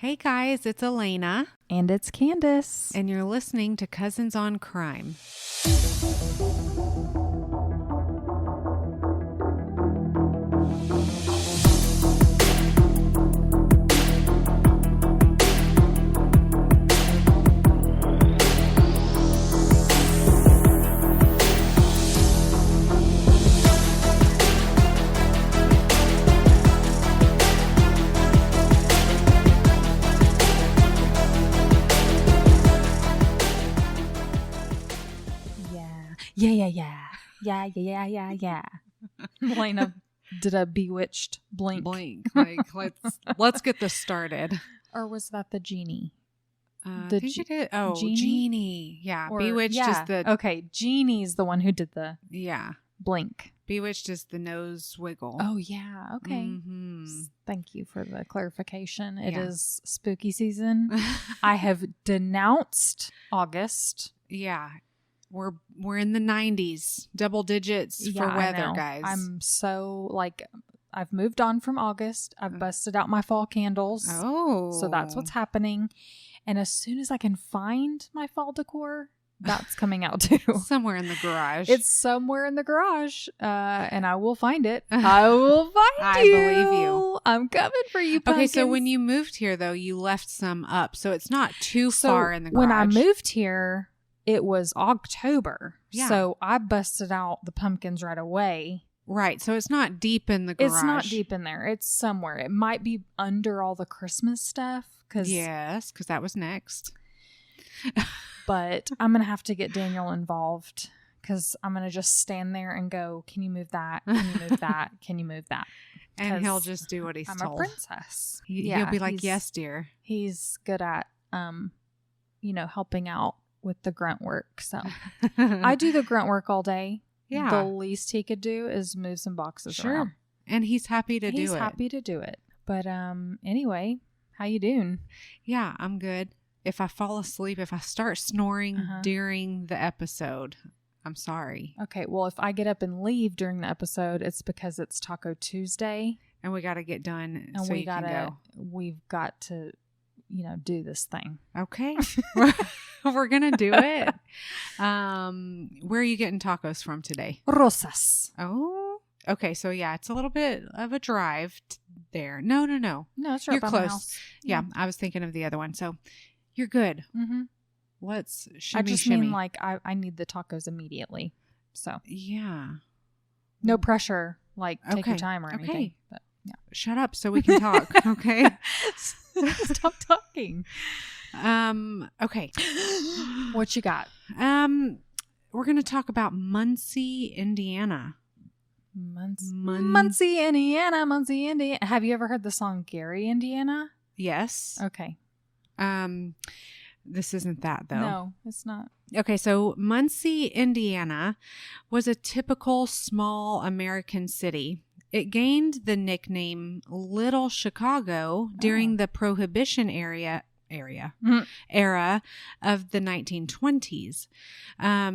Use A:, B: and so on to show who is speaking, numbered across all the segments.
A: Hey guys, it's Elena.
B: And it's Candace.
A: And you're listening to Cousins on Crime.
B: Yeah. Elena did a bewitched blink.
A: Like, let's get this started.
B: Or was that the genie?
A: I think it is. Oh, genie. Yeah.
B: Or,
A: Bewitched is the...
B: Okay, genie's the one who did the blink.
A: Bewitched is the nose wiggle.
B: Oh, yeah. Okay.
A: Mm-hmm.
B: Thank you for the clarification. It is spooky season. I have denounced August.
A: Yeah. We're in the 90s, double digits for weather, guys.
B: I'm so I've moved on from August. I've busted out my fall candles.
A: Oh.
B: So that's what's happening. And as soon as I can find my fall decor, that's coming out too.
A: Somewhere in the garage.
B: It's somewhere in the garage. And I will find it. I will find
A: you. I believe you.
B: I'm coming for you, pumpkins.
A: Okay, so when you moved here, though, you left some up. So it's not too far in the garage.
B: When I moved here, it was October.
A: Yeah.
B: So I busted out the pumpkins right away.
A: Right. So it's not deep in the garage.
B: It's not deep in there. It's somewhere. It might be under all the Christmas stuff.
A: Yes, because that was next.
B: But I'm going to have to get Daniel involved because I'm going to just stand there and go, can you move that? Can you move that? Can you move that?
A: And he'll just do what he's
B: told.
A: told.
B: I'm a princess.
A: He'll be like, yes, dear.
B: He's good at, helping out with the grunt work. So I do the grunt work all day.
A: Yeah.
B: The least he could do is move some boxes around.
A: And he's happy to do it.
B: He's happy to do it. But anyway, how you doing?
A: Yeah, I'm good. If I fall asleep, if I start snoring during the episode, I'm sorry.
B: Okay, well, if I get up and leave during the episode, it's because it's Taco Tuesday.
A: And we got to get done
B: and
A: so you can go.
B: We've got to, do this thing.
A: Okay. We're going to do it. Where are you getting tacos from today?
B: Rosas.
A: Oh, okay. So yeah, it's a little bit of a drive there. No.
B: No, it's right
A: You're
B: by
A: close.
B: my house.
A: Yeah, I was thinking of the other one. So you're good.
B: Mm-hmm.
A: Let's
B: I just mean I need the tacos immediately. So
A: yeah.
B: No pressure. Take your time or anything.
A: Okay.
B: But yeah.
A: Shut up so we can talk. Okay.
B: Stop talking.
A: Okay.
B: What you got?
A: We're going to talk about Muncie, Indiana.
B: Muncie, Indiana. Have you ever heard the song Gary, Indiana?
A: Yes.
B: Okay.
A: This isn't that though.
B: No, it's not.
A: Okay, so Muncie, Indiana was a typical small American city. It gained the nickname Little Chicago during the Prohibition era of the 1920s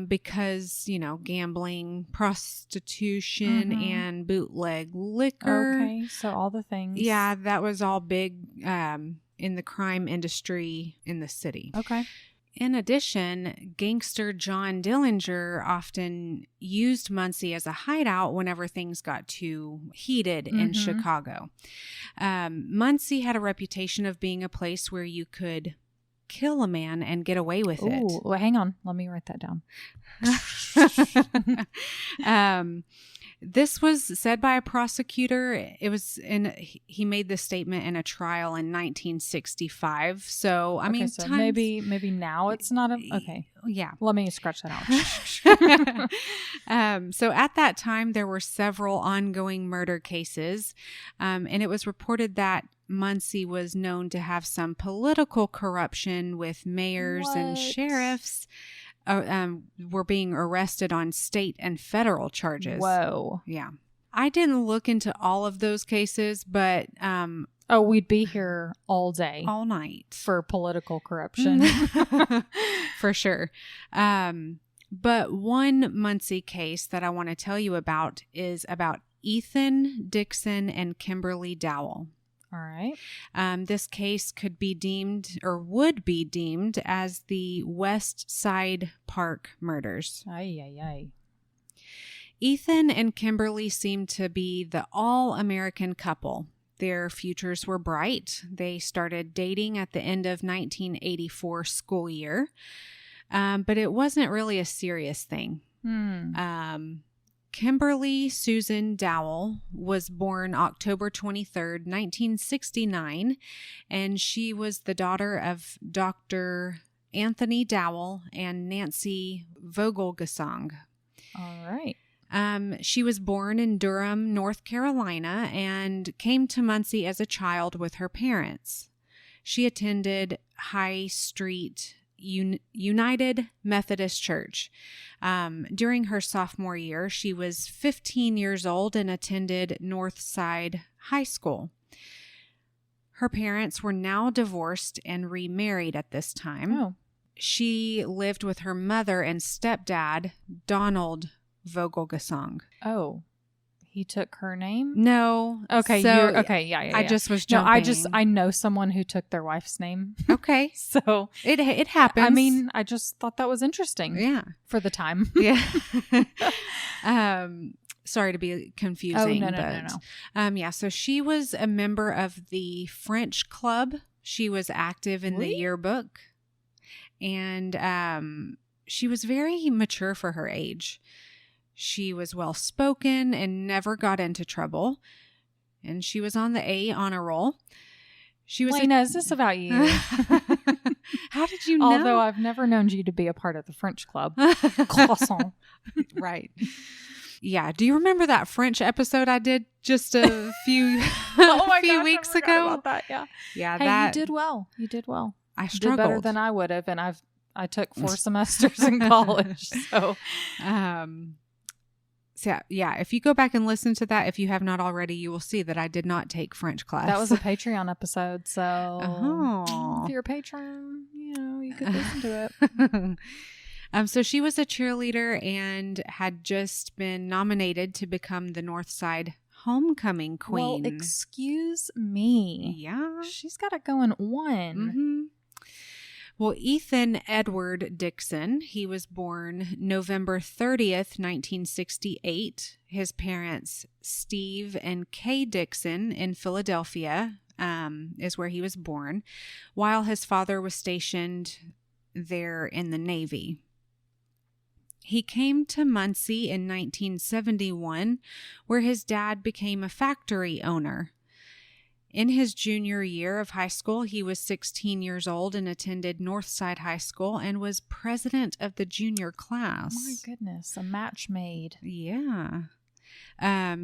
A: because, gambling, prostitution, and bootleg liquor.
B: Okay, so all the things.
A: Yeah, that was all big in the crime industry in the city.
B: Okay.
A: In addition, gangster John Dillinger often used Muncie as a hideout whenever things got too heated in Chicago. Muncie had a reputation of being a place where you could kill a man and get away with it.
B: Well, hang on. Let me write that down.
A: This was said by a prosecutor. He made this statement in a trial in 1965. So, I mean,
B: so maybe now it's not okay.
A: Yeah.
B: Let me scratch that out.
A: So at that time, there were several ongoing murder cases. And it was reported that Muncie was known to have some political corruption with mayors and sheriffs. Were being arrested on state and federal charges.
B: Whoa.
A: Yeah. I didn't look into all of those cases, but...
B: we'd be here all day.
A: All night.
B: For political corruption.
A: For sure. But one Muncie case that I want to tell you about is about Ethan, Dixon, and Kimberly Dowell.
B: All right.
A: This case could be deemed or would be deemed as the Westside Park murders.
B: Ay, ay, ay.
A: Ethan and Kimberly seemed to be the all-American couple. Their futures were bright. They started dating at the end of 1984 school year, but it wasn't really a serious thing. Kimberly Susan Dowell was born October 23rd, 1969, and she was the daughter of Dr. Anthony Dowell and Nancy Vogelgesang.
B: All right.
A: She was born in Durham, North Carolina, and came to Muncie as a child with her parents. She attended High Street United Methodist Church. During her sophomore year, she was 15 years old and attended Northside High School. Her parents were now divorced and remarried at this time.
B: Oh.
A: She lived with her mother and stepdad, Donald Vogelgesang.
B: Oh. He took her name?
A: No.
B: Okay.
A: So,
B: Yeah.
A: I just was jumping.
B: No, I know someone who took their wife's name.
A: Okay.
B: So
A: it happens.
B: I mean, I just thought that was interesting.
A: Yeah.
B: For the time.
A: Yeah. Sorry to be confusing.
B: Oh, no.
A: Yeah. So she was a member of the French club. She was active in the yearbook. And she was very mature for her age. She was well-spoken and never got into trouble. And she was on the A honor roll. She was
B: Lena, is this about you?
A: How did you know?
B: Although I've never known you to be a part of the French club. Croissant.
A: Right. Yeah. Do you remember that French episode I did just a few, weeks ago?
B: About that, yeah.
A: Yeah.
B: Hey, you did well.
A: I struggled.
B: Did better than I would have. And I took 4 semesters in college. So,
A: yeah, if you go back and listen to that, if you have not already, you will see that I did not take French class.
B: That was a Patreon episode, so if you're a patron, you could listen to it.
A: So she was a cheerleader and had just been nominated to become the Northside Homecoming Queen.
B: Well, excuse me.
A: Yeah.
B: She's got it going on.
A: Mm-hmm. Well, Ethan Edward Dixon, he was born November 30th, 1968. His parents, Steve and Kay Dixon in Philadelphia, is where he was born, while his father was stationed there in the Navy. He came to Muncie in 1971, where his dad became a factory owner. In his junior year of high school, he was 16 years old and attended Northside High School and was president of the junior class.
B: My goodness, a match made.
A: Yeah.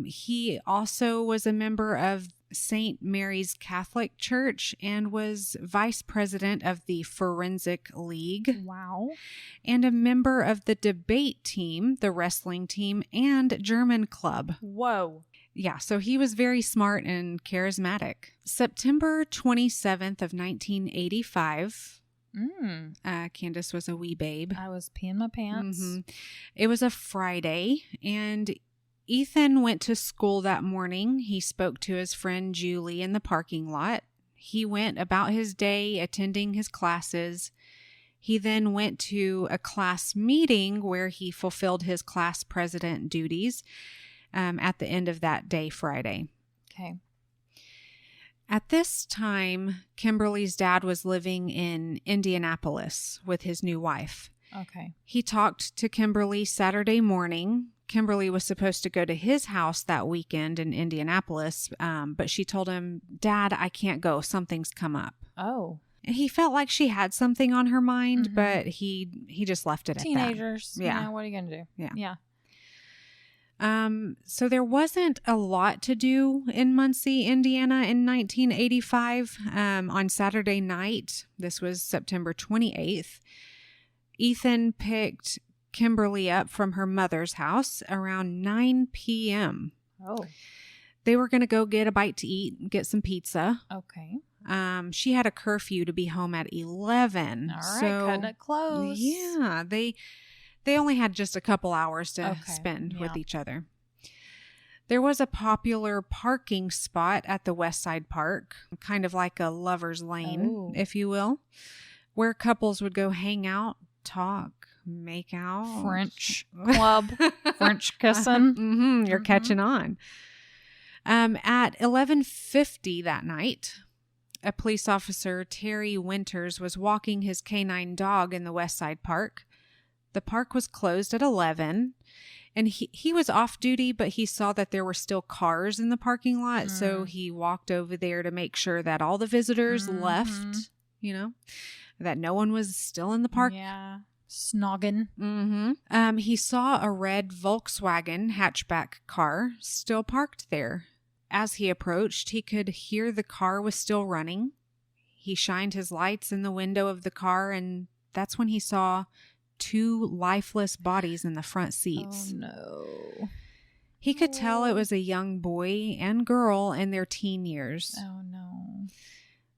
A: He also was a member of St. Mary's Catholic Church and was vice president of the Forensic League.
B: Wow.
A: And a member of the debate team, the wrestling team, and German club.
B: Whoa.
A: Yeah, so he was very smart and charismatic. September 27th of 1985, Candace was a wee babe.
B: I was peeing my pants.
A: Mm-hmm. It was a Friday, and Ethan went to school that morning. He spoke to his friend Julie in the parking lot. He went about his day attending his classes. He then went to a class meeting where he fulfilled his class president duties. At the end of that day, Friday.
B: Okay.
A: At this time, Kimberly's dad was living in Indianapolis with his new wife.
B: Okay.
A: He talked to Kimberly Saturday morning. Kimberly was supposed to go to his house that weekend in Indianapolis, but she told him, "Dad, I can't go. Something's come up."
B: Oh.
A: And he felt like she had something on her mind, but he just left it at that.
B: Teenagers.
A: Yeah.
B: What are you going to do?
A: Yeah. So there wasn't a lot to do in Muncie, Indiana in 1985. On Saturday night, this was September 28th, Ethan picked Kimberly up from her mother's house around 9 p.m.
B: Oh.
A: They were going to go get a bite to eat, get some pizza.
B: Okay.
A: She had a curfew to be home at 11.
B: All right, cutting it close.
A: Yeah, they only had just a couple hours to spend with each other. There was a popular parking spot at the Westside Park, kind of like a lover's lane, if you will, where couples would go hang out, talk, make out.
B: French club, French kissing.
A: You're catching on. At 11:50 that night, a police officer, Terry Winters, was walking his canine dog in the Westside Park. The park was closed at 11. And he was off duty, but he saw that there were still cars in the parking lot. So he walked over there to make sure that all the visitors left, that no one was still in the park.
B: Yeah. Snogging.
A: He saw a red Volkswagen hatchback car still parked there. As he approached, he could hear the car was still running. He shined his lights in the window of the car, and that's when he saw 2 lifeless bodies in the front seats.
B: Oh, no.
A: He could tell it was a young boy and girl in their teen years.
B: Oh, no.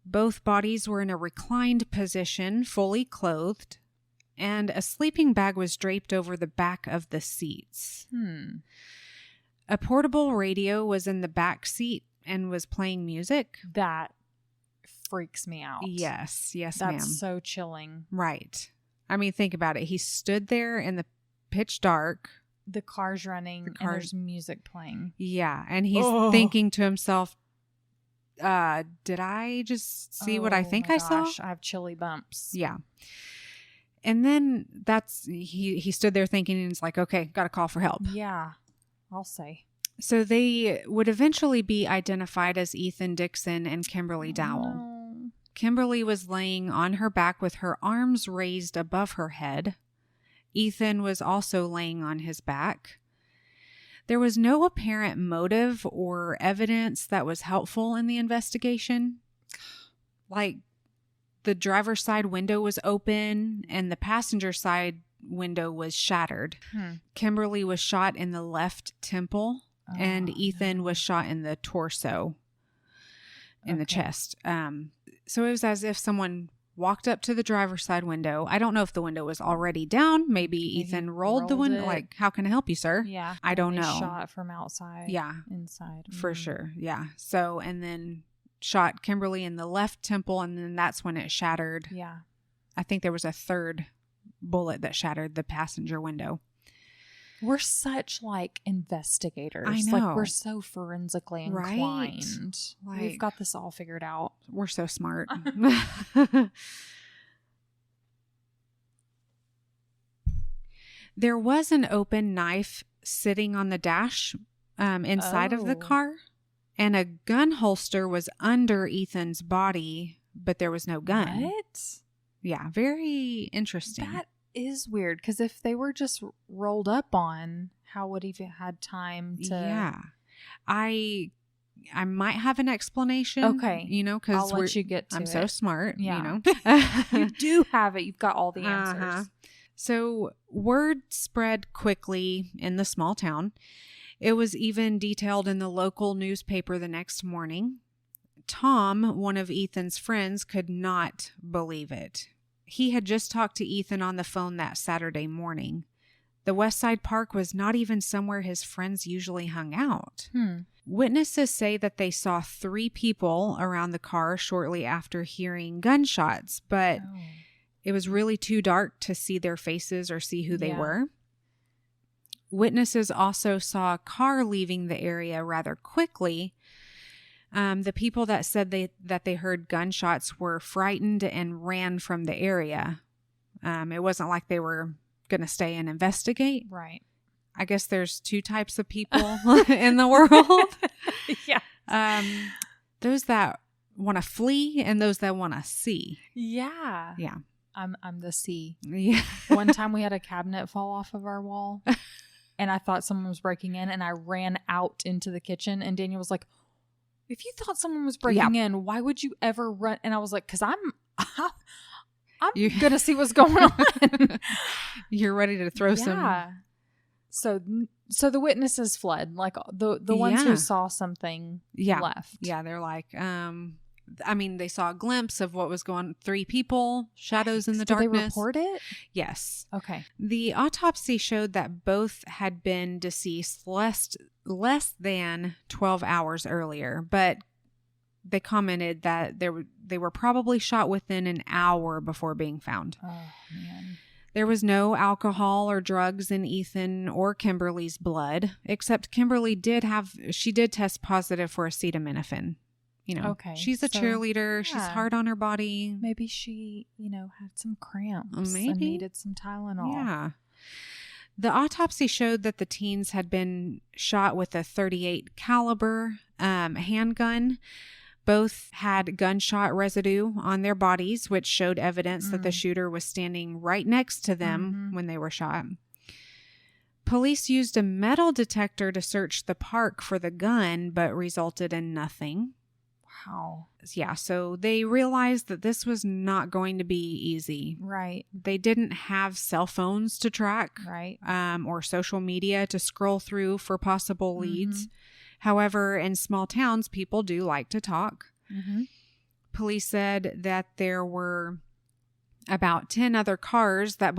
A: Both bodies were in a reclined position, fully clothed, and a sleeping bag was draped over the back of the seats. A portable radio was in the back seat and was playing music.
B: That freaks me out.
A: Yes, ma'am.
B: That's so chilling.
A: Right. I mean, think about it. He stood there in the pitch dark.
B: The car's running and there's music playing.
A: Yeah. And he's thinking to himself, did I just see what I think I saw?
B: I have chilly bumps.
A: Yeah. And then he stood there thinking, and it's like, okay, got to call for help.
B: Yeah, I'll say.
A: So they would eventually be identified as Ethan Dixon and Kimberly Dowell.
B: No.
A: Kimberly was laying on her back with her arms raised above her head. Ethan was also laying on his back. There was no apparent motive or evidence that was helpful in the investigation. Like, the driver's side window was open and the passenger side window was shattered. Kimberly was shot in the left temple and Ethan was shot in the torso, in the chest. So it was as if someone walked up to the driver's side window. I don't know if the window was already down. Maybe Ethan rolled the window. Like, how can I help you, sir?
B: Yeah.
A: I don't know.
B: Shot from outside.
A: Yeah.
B: Inside.
A: For sure. Yeah. So, and then shot Kimberly in the left temple, and then that's when it shattered.
B: Yeah.
A: I think there was a third bullet that shattered the passenger window.
B: We're such investigators.
A: I know.
B: We're so forensically inclined.
A: Right.
B: We've got this all figured out.
A: We're so smart. There was an open knife sitting on the dash inside of the car, and a gun holster was under Ethan's body, but there was no gun.
B: What?
A: Yeah, very interesting.
B: That is weird, because if they were just rolled up on, how would he have had time to...
A: Yeah. I might have an explanation.
B: Okay.
A: Because
B: I'll let you get to
A: I'm
B: it.
A: so smart.
B: Yeah. You do have it. You've got all the answers.
A: So word spread quickly in the small town. It was even detailed in the local newspaper the next morning. Tom, one of Ethan's friends, could not believe it. He had just talked to Ethan on the phone that Saturday morning. The Westside Park was not even somewhere his friends usually hung out. Witnesses say that they saw 3 people around the car shortly after hearing gunshots, but it was really too dark to see their faces or see who they were. Witnesses also saw a car leaving the area rather quickly. The people that said that they heard gunshots were frightened and ran from the area. It wasn't like they were going to stay and investigate.
B: Right.
A: I guess there's 2 types of people in the world.
B: Yeah.
A: Those that want to flee and those that want to see.
B: Yeah.
A: Yeah.
B: I'm the C.
A: Yeah.
B: One time we had a cabinet fall off of our wall and I thought someone was breaking in, and I ran out into the kitchen, and Daniel was like, if you thought someone was breaking in, why would you ever run? And I was like, because I'm going to see what's going on.
A: You're ready to throw some.
B: So the witnesses fled, like the ones who saw something left.
A: Yeah, they're like, I mean, they saw a glimpse of what was going on. 3 people, shadows in the
B: Did
A: darkness.
B: they report it?
A: Yes.
B: Okay.
A: The autopsy showed that both had been deceased less than 12 hours earlier, but they commented that they were probably shot within an hour before being found.
B: Oh, man.
A: There was no alcohol or drugs in Ethan or Kimberly's blood, except Kimberly did test positive for acetaminophen. You know,
B: okay.
A: She's a cheerleader.
B: Yeah.
A: She's hard on her body.
B: Maybe she, had some cramps
A: Maybe.
B: and needed some Tylenol.
A: Yeah. The autopsy showed that the teens had been shot with a .38 caliber handgun. Both had gunshot residue on their bodies, which showed evidence that the shooter was standing right next to them when they were shot. Police used a metal detector to search the park for the gun, but resulted in nothing.
B: Wow.
A: Yeah, so they realized that this was not going to be easy.
B: Right.
A: They didn't have cell phones to track,
B: right,
A: or social media to scroll through for possible leads. However, in small towns, people do like to talk. Police said that there were about 10 other cars that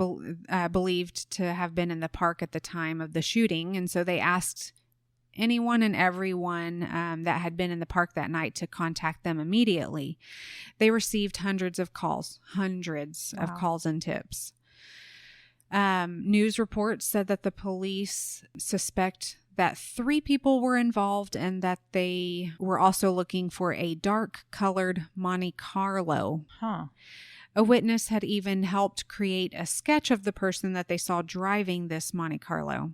A: believed to have been in the park at the time of the shooting. And so they asked anyone and everyone that had been in the park that night to contact them immediately. They received hundreds of calls and tips. News reports said that the police suspect that 3 people were involved and that they were also looking for a dark-colored Monte Carlo. A witness had even helped create a sketch of the person that they saw driving this Monte Carlo.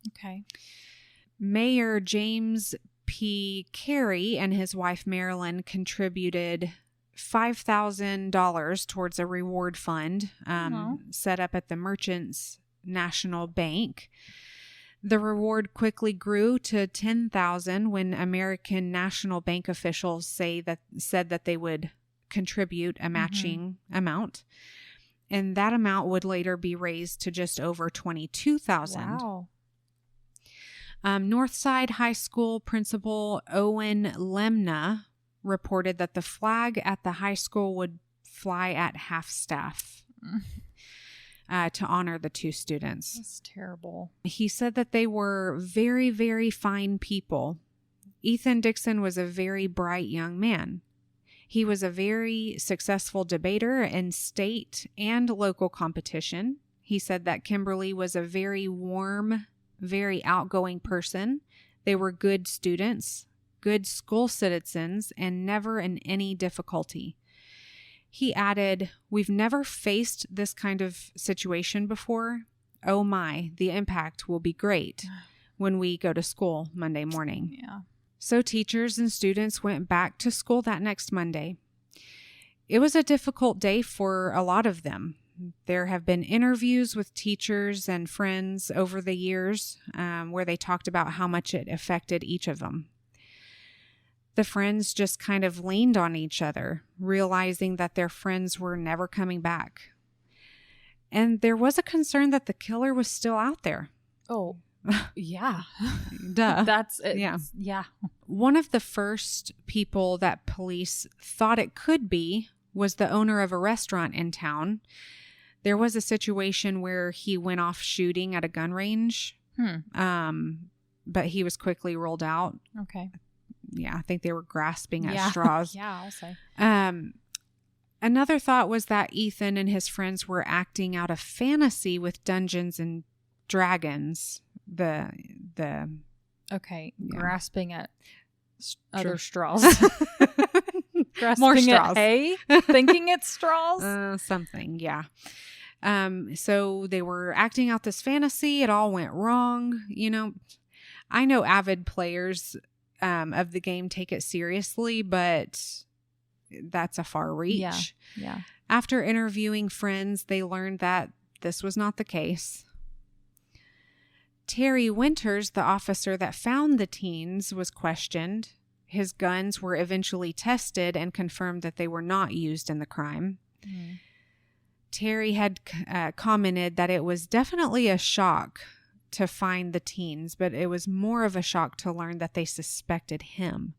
B: Okay.
A: Mayor James P. Carey and his wife Marilyn contributed $5,000 towards a reward fund set up at the Merchants National Bank. The reward quickly grew to $10,000 when American National Bank officials said that they would contribute a matching amount, and that amount would later be raised to just over $22,000.
B: Wow.
A: Northside High School principal Owen Lemna reported that the flag at the high school would fly at half-staff to honor the 2 students.
B: That's terrible.
A: He said that they were very, very fine people. Ethan Dixon was a very bright young man. He was a very successful debater in state and local competition. He said that Kimberly was a very warm, very outgoing person. They were good students, good school citizens, and never in any difficulty. He added, "We've never faced this kind of situation before. Oh my, the impact will be great when we go to school Monday morning."
B: Yeah.
A: So teachers and students went back to school that next Monday. It was a difficult day for a lot of them. There have been interviews with teachers and friends over the years where they talked about how much it affected each of them. The friends just kind of leaned on each other, realizing that their friends were never coming back. And there was a concern that the killer was still out there.
B: Oh, yeah.
A: Duh.
B: That's it.
A: Yeah. One of the first people that police thought it could be was the owner of a restaurant in town. There was a situation where he went off shooting at a gun range, but he was quickly rolled out.
B: Okay.
A: Yeah, I think they were grasping at straws.
B: Yeah, I'll say.
A: Another thought was that Ethan and his friends were acting out a fantasy with Dungeons and Dragons.
B: Grasping at other straws. Grasping
A: More straws.
B: At hay? Thinking it's straws?
A: Something, yeah. So they were acting out this fantasy. It all went wrong. I know avid players of the game take it seriously, but that's a far reach.
B: Yeah.
A: After interviewing friends, they learned that this was not the case. Terry Winters, the officer that found the teens, was questioned. His guns were eventually tested and confirmed that they were not used in the crime. Terry had commented that it was definitely a shock to find the teens, but it was more of a shock to learn that they suspected him.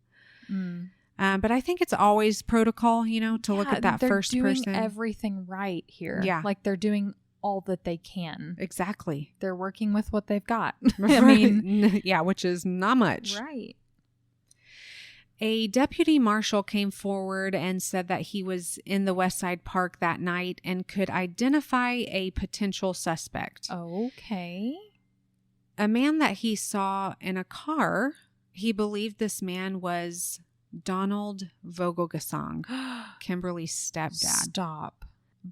A: But I think it's always protocol, to look at that first person.
B: They're doing everything right here.
A: Yeah.
B: Like they're doing all that they can.
A: Exactly.
B: They're working with what they've got. I mean,
A: yeah, which is not much.
B: Right.
A: A deputy marshal came forward and said that he was in the Westside Park that night and could identify a potential suspect.
B: Okay.
A: A man that he saw in a car. He believed this man was Donald Vogelgesang, Kimberly's stepdad.
B: Stop.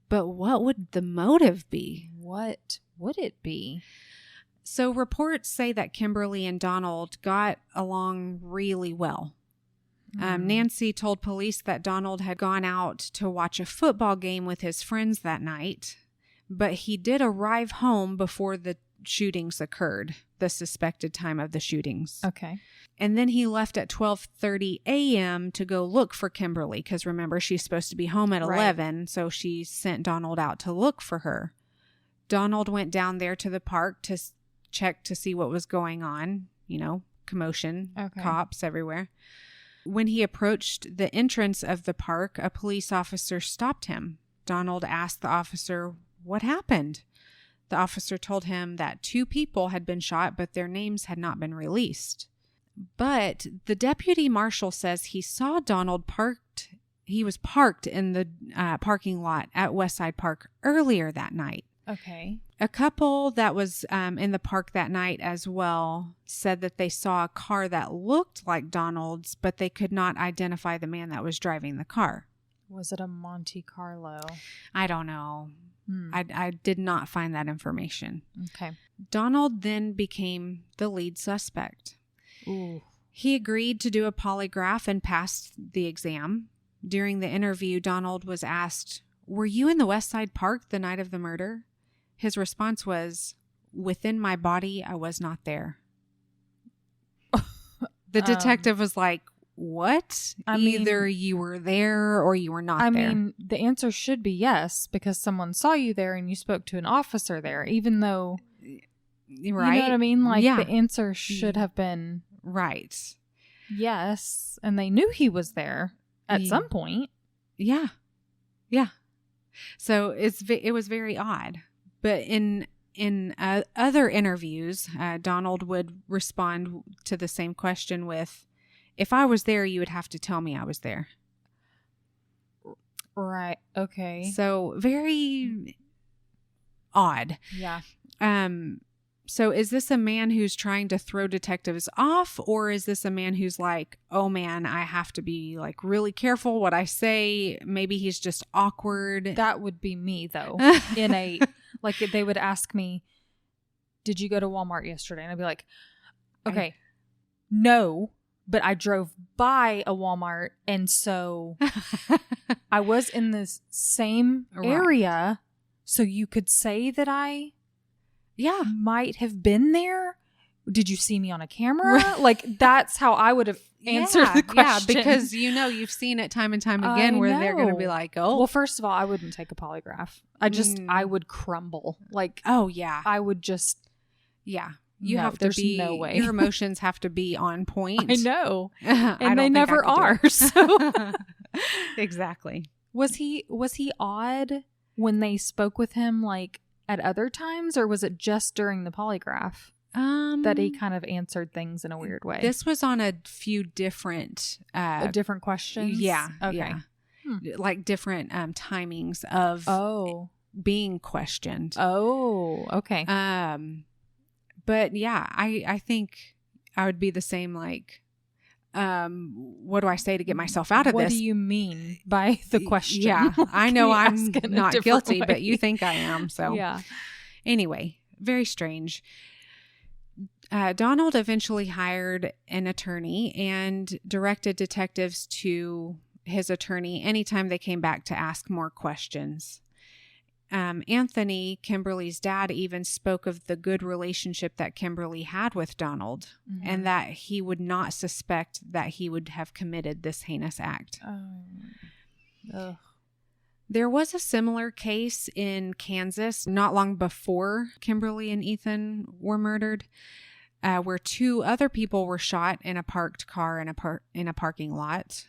A: But what would the motive be?
B: What would it be?
A: So reports say that Kimberly and Donald got along really well. Nancy told police that Donald had gone out to watch a football game with his friends that night, but he did arrive home before the shootings occurred, the suspected time of the shootings.
B: Okay.
A: And then he left at 12:30 a.m. to go look for Kimberly, because remember, she's supposed to be home at 11, so she sent Donald out to look for her. Donald went down there to the park to check to see what was going on, commotion, cops everywhere. When he approached the entrance of the park, a police officer stopped him. Donald asked the officer, "What happened?" The officer told him that 2 people had been shot, but their names had not been released. But the deputy marshal says he saw Donald parked. He was parked in the parking lot at Westside Park earlier that night.
B: Okay.
A: A couple that was in the park that night as well said that they saw a car that looked like Donald's, but they could not identify the man that was driving the car.
B: Was it a Monte Carlo?
A: I don't know. I did not find that information.
B: Okay.
A: Donald then became the lead suspect.
B: Ooh.
A: He agreed to do a polygraph and passed the exam. During the interview, Donald was asked, "Were you in the Westside Park the night of the murder?" His response was, "Within my body, I was not there." The detective was like, "What? Either you were there or you were not there."
B: I mean, the answer should be yes, because someone saw you there and you spoke to an officer there, even though,
A: right?
B: You know what I mean? Like, the answer should have been
A: right.
B: Yes, and they knew he was there at some point.
A: Yeah. So it was very odd. But in other interviews, Donald would respond to the same question with, "If I was there, you would have to tell me I was there."
B: Right. Okay.
A: So very odd.
B: Yeah.
A: So is this a man who's trying to throw detectives off, or is this a man who's like, "Oh man, I have to be like really careful what I say"? Maybe he's just awkward.
B: That would be me though. Like they would ask me, "Did you go to Walmart yesterday?" And I'd be like, "Okay, no, but I drove by a Walmart, and so I was in the same area, so you could say that I might have been there. Did you see me on a camera?" Like, that's how I would have answered the question.
A: Yeah, because you've seen it time and time again where they're going to be like, "Oh."
B: Well, first of all, I wouldn't take a polygraph. I would crumble. Like,
A: oh yeah.
B: I would just,
A: you have to be,
B: no way.
A: Your emotions have to be on point.
B: I know. And they never are. So
A: exactly.
B: Was he odd when they spoke with him, like, at other times, or was it just during the polygraph that he kind of answered things in a weird way?
A: This was on a few different
B: different questions.
A: Yeah.
B: Okay.
A: Yeah. Like different timings of being questioned.
B: Oh, okay.
A: But yeah, I think I would be the same. Like, what do I say to get myself out of this?
B: What do you mean by the question?
A: Yeah, I know I'm not guilty,
B: way.
A: But you think I am. So
B: yeah.
A: Anyway, very strange. Donald eventually hired an attorney and directed detectives to his attorney anytime they came back to ask more questions. Anthony, Kimberly's dad, even spoke of the good relationship that Kimberly had with Donald, and that he would not suspect that he would have committed this heinous act. There was a similar case in Kansas not long before Kimberly and Ethan were murdered, where 2 other people were shot in a parked car in a parking lot.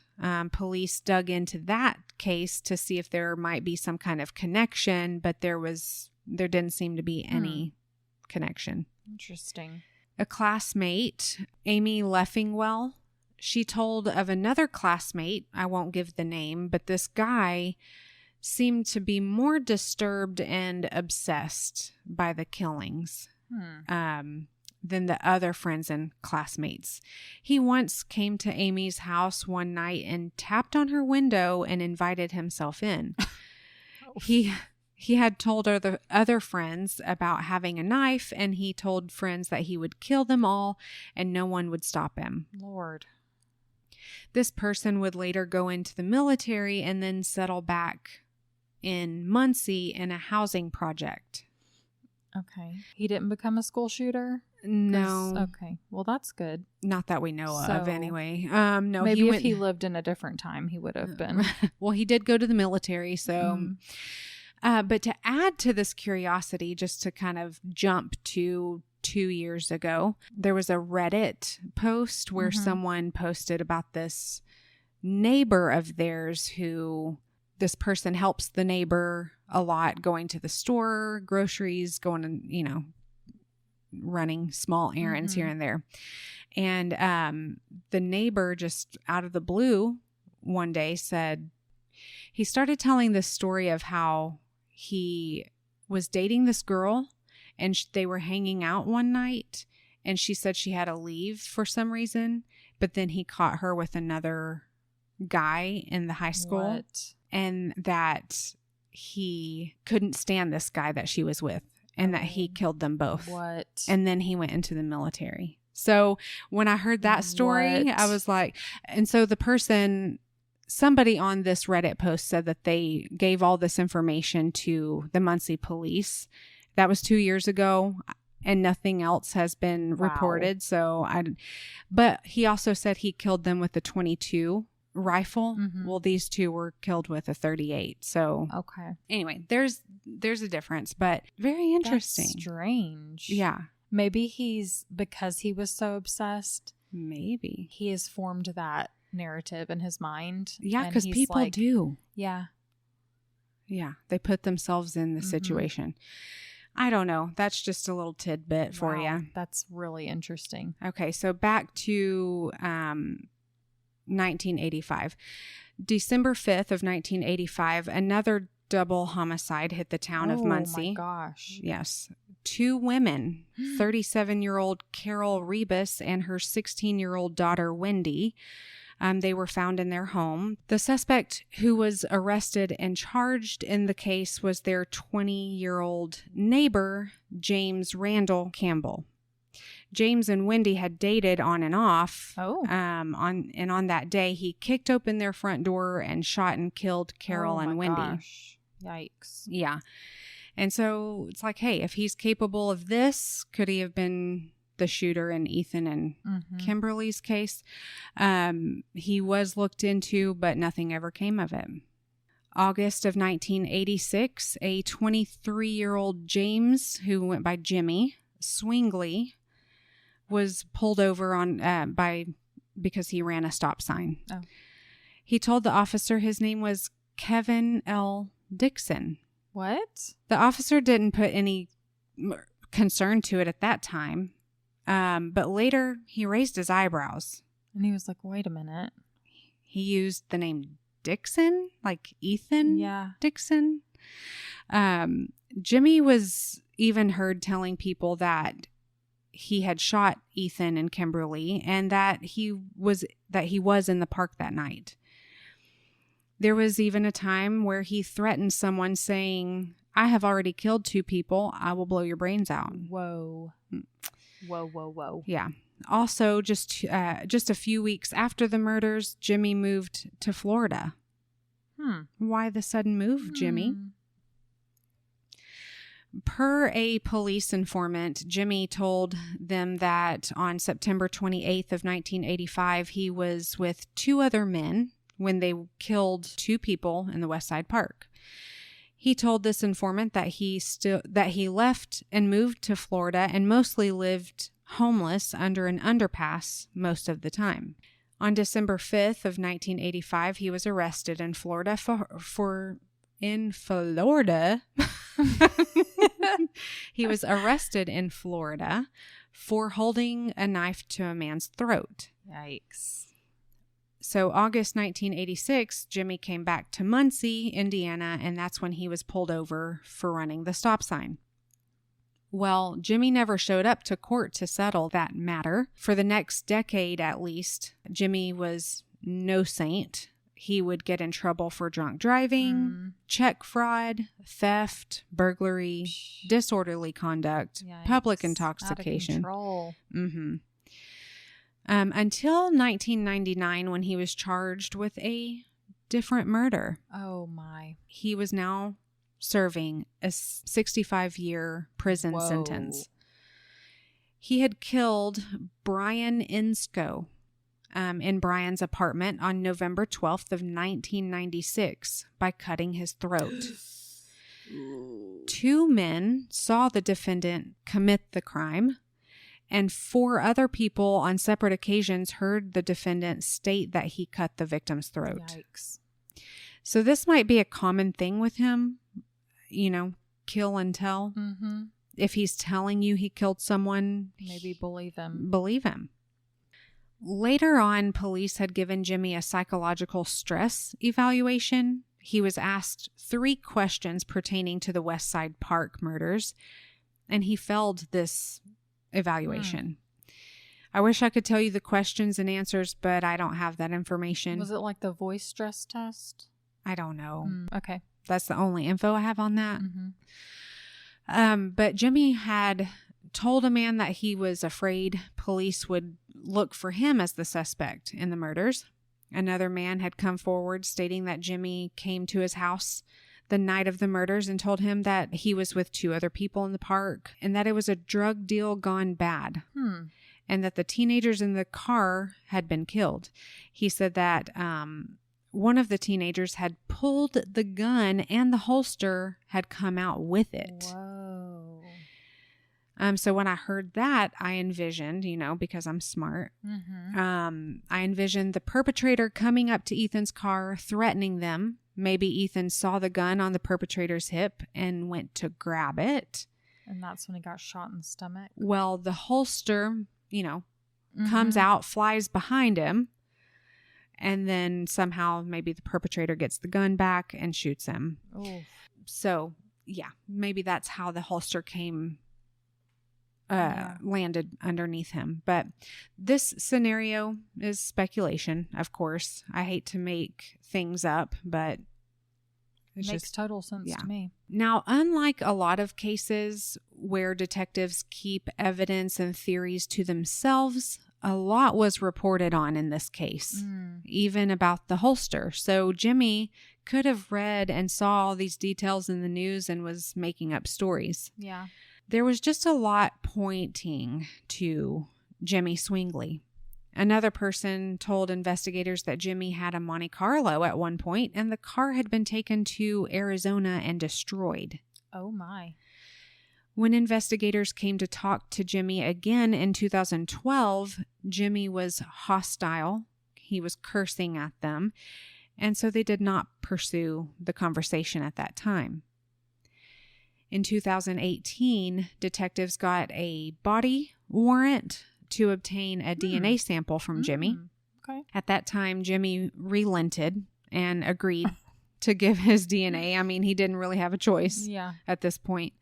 A: Police dug into that case to see if there might be some kind of connection, but there didn't seem to be any connection.
B: Interesting.
A: A classmate, Amy Leffingwell, she told of another classmate, I won't give the name, but this guy seemed to be more disturbed and obsessed by the killings than the other friends and classmates. He once came to Amy's house one night and tapped on her window and invited himself in. He had told other friends about having a knife, and he told friends that he would kill them all and no one would stop him.
B: Lord.
A: This person would later go into the military and then settle back in Muncie in a housing project.
B: Okay. He didn't become a school shooter?
A: No.
B: Okay. Well, that's good.
A: Not that we know of anyway. No.
B: Maybe if he lived in a different time, he would have been.
A: Well, he did go to the military, so... but to add to this curiosity, just to kind of jump to 2 years ago, there was a Reddit post where someone posted about this neighbor of theirs who this person helps the neighbor a lot, going to the store, groceries, going and, running small errands here and there. And the neighbor just out of the blue one day said, he started telling this story of how he was dating this girl and they were hanging out one night and she said she had to leave for some reason, but then he caught her with another guy in the high school and that he couldn't stand this guy that she was with and that he killed them both. And then he went into the military. So when I heard that story, I was like, and so somebody on this Reddit post said that they gave all this information to the Muncie police. That was 2 years ago and nothing else has been reported. So but he also said he killed them with a .22 rifle. Well, these two were killed with a .38. So anyway, there's a difference, but very interesting.
B: That's strange.
A: Yeah.
B: Maybe because he was so obsessed.
A: Maybe
B: he has formed that narrative in his mind.
A: Yeah, because people do.
B: Yeah.
A: Yeah. They put themselves in the situation. I don't know. That's just a little tidbit for you.
B: That's really interesting.
A: Okay. So back to 1985. December 5th of 1985, another double homicide hit the town of Muncie.
B: Oh my gosh.
A: Yes. 2 women, 37-year-old Carol Rebus and her 16-year-old daughter Wendy. They were found in their home. The suspect who was arrested and charged in the case was their 20-year-old neighbor, James Randall Campbell. James and Wendy had dated on and off. On that day, he kicked open their front door and shot and killed Carol and Wendy.
B: Gosh. Yikes.
A: Yeah. And so it's like, hey, if he's capable of this, could he have been the shooter in Ethan and Kimberly's case? He was looked into, but nothing ever came of it. August of 1986, a 23-year-old James, who went by Jimmy Swingley, was pulled over because he ran a stop sign. He told the officer his name was Kevin L. Dixon.
B: What?
A: The officer didn't put any concern to it at that time. But later he raised his eyebrows.
B: And he was like, wait a minute.
A: He used the name Dixon, like Ethan Dixon. Jimmy was even heard telling people that he had shot Ethan and Kimberly and that he was in the park that night. There was even a time where he threatened someone saying, I have already killed 2 people. I will blow your brains out.
B: Whoa. Whoa.
A: Yeah. Also, just a few weeks after the murders, Jimmy moved to Florida. Why the sudden move, Jimmy? Per a police informant, Jimmy told them that on September 28th of 1985, he was with 2 other men when they killed 2 people in the Westside Park. He told this informant that he left and moved to Florida and mostly lived homeless under an underpass most of the time. On December 5th of 1985, he was arrested in Florida He was arrested in Florida for holding a knife to a man's throat.
B: Yikes.
A: So August 1986, Jimmy came back to Muncie, Indiana, and that's when he was pulled over for running the stop sign. Well, Jimmy never showed up to court to settle that matter. For the next decade, at least, Jimmy was no saint. He would get in trouble for drunk driving, check fraud, theft, burglary, disorderly conduct,
B: Yikes.
A: Public intoxication.
B: Out of control.
A: Mm-hmm. Until 1999, when he was charged with a different murder.
B: Oh, my.
A: He was now serving a 65-year prison sentence. He had killed Brian Insco in Brian's apartment on November 12th of 1996 by cutting his throat. 2 men saw the defendant commit the crime, and 4 other people on separate occasions heard the defendant state that he cut the victim's throat.
B: Yikes.
A: So this might be a common thing with him, kill and tell.
B: Mm-hmm.
A: If he's telling you he killed someone,
B: maybe believe him.
A: Believe him. Later on, police had given Jimmy a psychological stress evaluation. He was asked 3 questions pertaining to the Westside Park murders, and he failed this evaluation. I wish I could tell you the questions and answers, but I don't have that information.
B: Was it like the voice stress test?
A: I don't know.
B: Okay.
A: That's the only info I have on that.
B: Mm-hmm.
A: But Jimmy had told a man that he was afraid police would look for him as the suspect in the murders. Another man had come forward stating that Jimmy came to his house the night of the murders and told him that he was with 2 other people in the park and that it was a drug deal gone bad. And that the teenagers in the car had been killed. He said that one of the teenagers had pulled the gun and the holster had come out with it.
B: Whoa.
A: So when I heard that, I envisioned, because I'm smart, I envisioned the perpetrator coming up to Ethan's car, threatening them. Maybe Ethan saw the gun on the perpetrator's hip and went to grab it.
B: And that's when he got shot in the stomach.
A: Well, the holster, comes out, flies behind him. And then somehow maybe the perpetrator gets the gun back and shoots him.
B: Oof.
A: So, yeah, maybe that's how the holster landed underneath him. But this scenario is speculation, of course. I hate to make things up, but it
B: makes total sense to me.
A: Now, unlike a lot of cases where detectives keep evidence and theories to themselves, a lot was reported on in this case, even about the holster. So Jimmy could have read and saw all these details in the news and was making up stories.
B: Yeah.
A: There was just a lot pointing to Jimmy Swingley. Another person told investigators that Jimmy had a Monte Carlo at one point, and the car had been taken to Arizona and destroyed.
B: Oh, my.
A: When investigators came to talk to Jimmy again in 2012, Jimmy was hostile. He was cursing at them, and so they did not pursue the conversation at that time. In 2018, detectives got a body warrant to obtain a DNA sample from Jimmy.
B: Okay.
A: At that time, Jimmy relented and agreed to give his DNA. I mean, he didn't really have a choice at this point.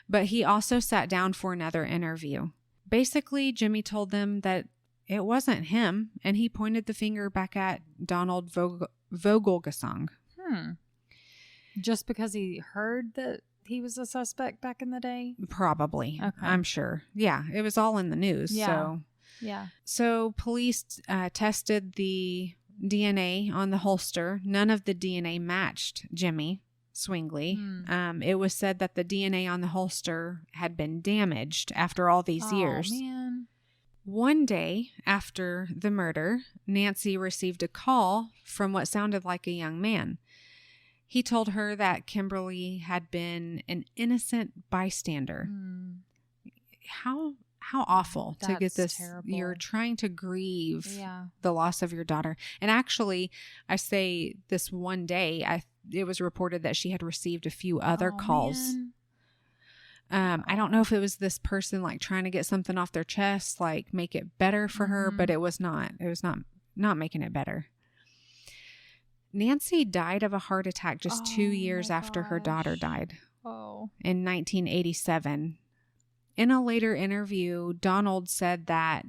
A: But he also sat down for another interview. Basically, Jimmy told them that it wasn't him, and he pointed the finger back at Donald Vogelgesang.
B: Just because he heard that he was a suspect back in the day?
A: Probably.
B: Okay.
A: I'm sure. Yeah, it was all in the news.
B: Yeah.
A: So police tested the DNA on the holster. None of the DNA matched Jimmy Swingley. It was said that the DNA on the holster had been damaged after all these years.
B: Oh, man.
A: One day after the murder, Nancy received a call from what sounded like a young man. He told her that Kimberly had been an innocent bystander. how awful to get this.
B: Terrible.
A: You're trying to grieve the loss of your daughter. And actually, I say this one day, it was reported that she had received a few other calls. I don't know if it was this person like trying to get something off their chest, like make it better for her, but it was not. It was not making it better. Nancy died of a heart attack just 2 years after her daughter died. In 1987. In a later interview, Donald said that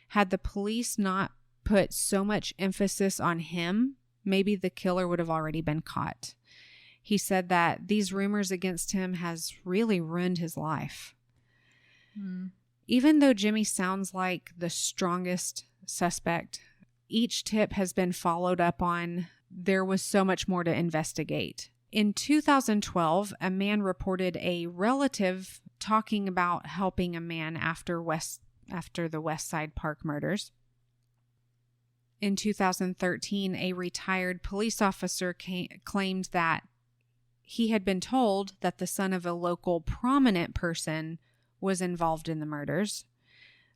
A: had the police not put so much emphasis on him, maybe the killer would have already been caught. He said that these rumors against him has really ruined his life. Even though Jimmy sounds like the strongest suspect, each tip has been followed up on. There was so much more to investigate. In 2012, a man reported a relative talking about helping a man after the Westside Park murders. In 2013, a retired police officer claimed that he had been told that the son of a local prominent person was involved in the murders.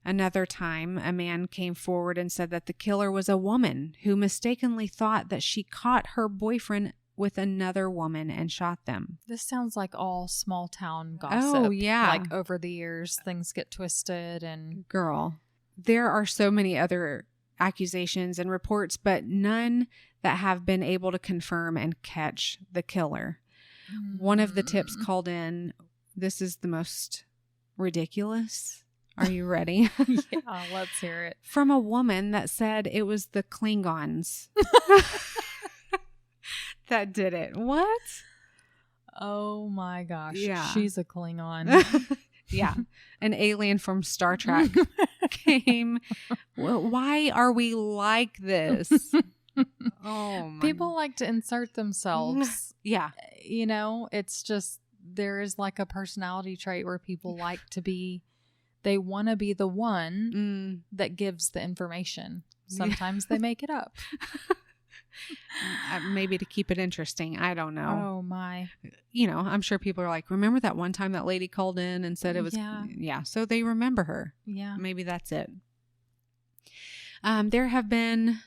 A: Another time, a man came forward and said that the killer was a woman who mistakenly thought that she caught her boyfriend with another woman and shot them.
B: This sounds like all small town gossip.
A: Oh, yeah.
B: Like over the years, things get twisted and...
A: Girl, there are so many other accusations and reports, but none that have been able to confirm and catch the killer. One of the tips called in, this is the most ridiculous. Are you ready?
B: Yeah, let's hear it.
A: From a woman that said it was the Klingons that did it. What?
B: Oh my gosh.
A: Yeah.
B: She's a Klingon.
A: Yeah. An alien from Star Trek came. Well, why are we like this? Oh my.
B: People like to insert themselves.
A: Yeah.
B: You know, it's just, there is like a personality trait where people like to be, they want to be the one that gives the information. Sometimes they make it up.
A: Maybe to keep it interesting. I don't know.
B: Oh my.
A: You know, I'm sure people are like, remember that one time that lady called in and said it was, yeah. So they remember her.
B: Yeah.
A: Maybe that's it. There have been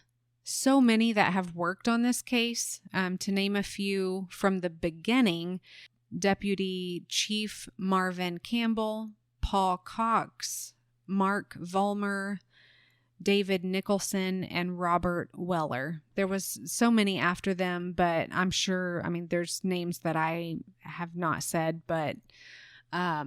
A: so many that have worked on this case. To name a few from the beginning, Deputy Chief Marvin Campbell, Paul Cox, Mark Vollmer, David Nicholson, and Robert Weller. There was so many after them, but I'm sure, I mean, there's names that I have not said, but I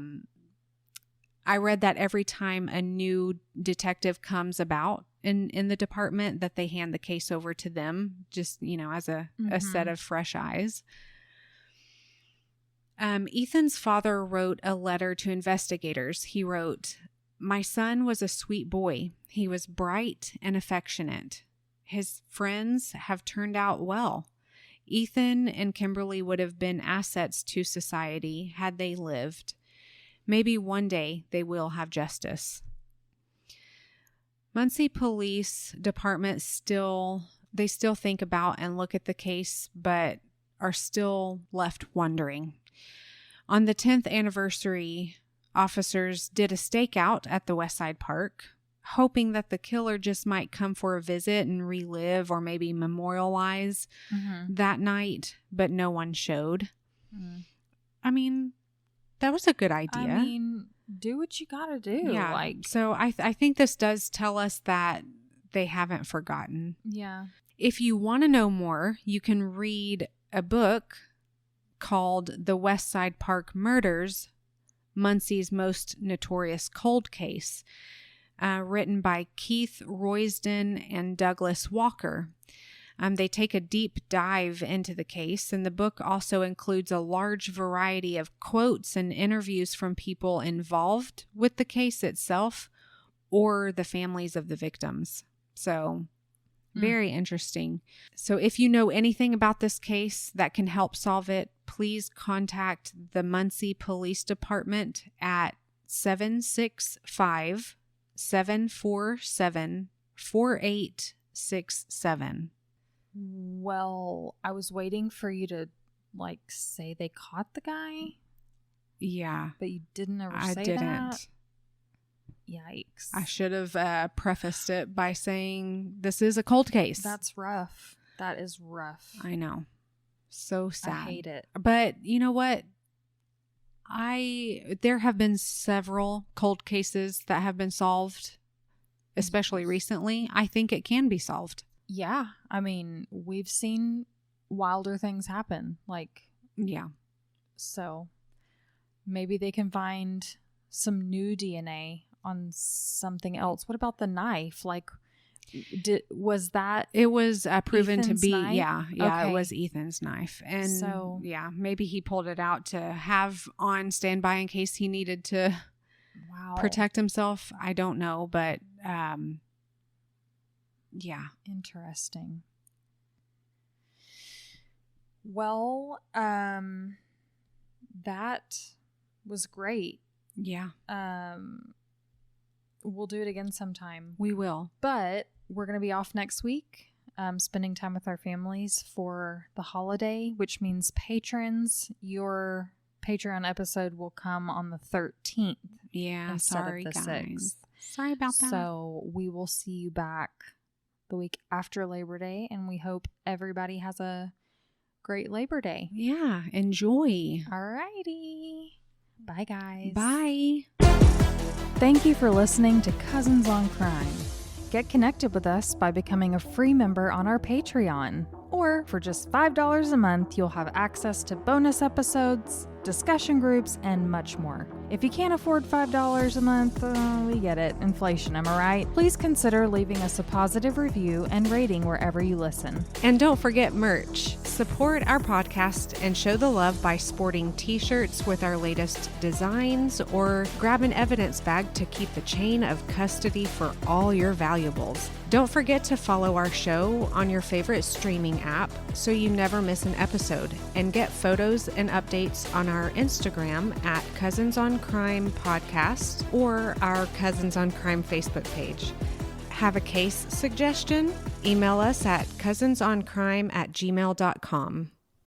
A: read that every time a new detective comes about in the department, that they hand the case over to them, just, you know, as a set of fresh eyes. Ethan's father wrote a letter to investigators. He wrote, "My son was a sweet boy. He was bright and affectionate. His friends have turned out well. Ethan and Kimberly would have been assets to society had they lived. Maybe one day they will have justice." Muncie Police Department still think about and look at the case, but are still left wondering. On the 10th anniversary, officers did a stakeout at the Westside Park, hoping that the killer just might come for a visit and relive or maybe memorialize that night, but no one showed. I mean, that was a good idea.
B: I mean, do what you gotta do.
A: Yeah. So I think this does tell us that they haven't forgotten.
B: Yeah.
A: If you want to know more, you can read a book called The Westside Park Murders, Muncie's Most Notorious Cold Case, written by Keith Roysden and Douglas Walker. They take a deep dive into the case, and the book also includes a large variety of quotes and interviews from people involved with the case itself or the families of the victims. So, very interesting. So if you know anything about this case that can help solve it, please contact the Muncie Police Department at 765-747-4867.
B: Well, I was waiting for you to, like, say they caught the guy.
A: Yeah.
B: But you didn't ever say
A: didn't.
B: that. Yikes.
A: I should have prefaced it by saying this is a cold case.
B: That's rough. That is rough.
A: I know. So sad.
B: I hate it.
A: But you know what? There have been several cold cases that have been solved, especially recently. I think it can be solved.
B: Yeah. I mean, we've seen wilder things happen.
A: Yeah.
B: So maybe they can find some new DNA on something else. What about the knife? Was that?
A: It was proven
B: Ethan's
A: to be,
B: knife?
A: yeah,
B: Okay.
A: It was Ethan's knife. And
B: So-
A: yeah, maybe he pulled it out to have on standby in case he needed to
B: Wow.
A: protect himself. I don't know, but yeah.
B: Interesting. Well, that was great.
A: Yeah,
B: We'll do it again sometime.
A: we will.
B: But we're going to be off next week, spending time with our families for the holiday, which means patrons, your Patreon episode will come on the 13th.
A: Yeah,
B: Instead of
A: sorry
B: the
A: guys.
B: 6th.
A: Sorry about that.
B: So we will see you back the week after Labor Day, and we hope everybody has a great Labor Day.
A: yeah, enjoy.
B: Alrighty. Bye, guys.
A: Bye.
B: Thank you for listening to Cousins on Crime. Get connected with us by becoming a free member on our Patreon. Or for just $5 a month, you'll have access to bonus episodes, discussion groups, and much more. If you can't afford $5 a month, we get it. Inflation, am I right? Please consider leaving us a positive review and rating wherever you listen.
A: And don't forget merch. Support our podcast and show the love by sporting t-shirts with our latest designs, or grab an evidence bag to keep the chain of custody for all your valuables. Don't forget to follow our show on your favorite streaming app so you never miss an episode, and get photos and updates on our Instagram at Cousins on Crime Podcast or our Cousins on Crime Facebook page. Have a case suggestion? Email us at cousinsoncrime@gmail.com.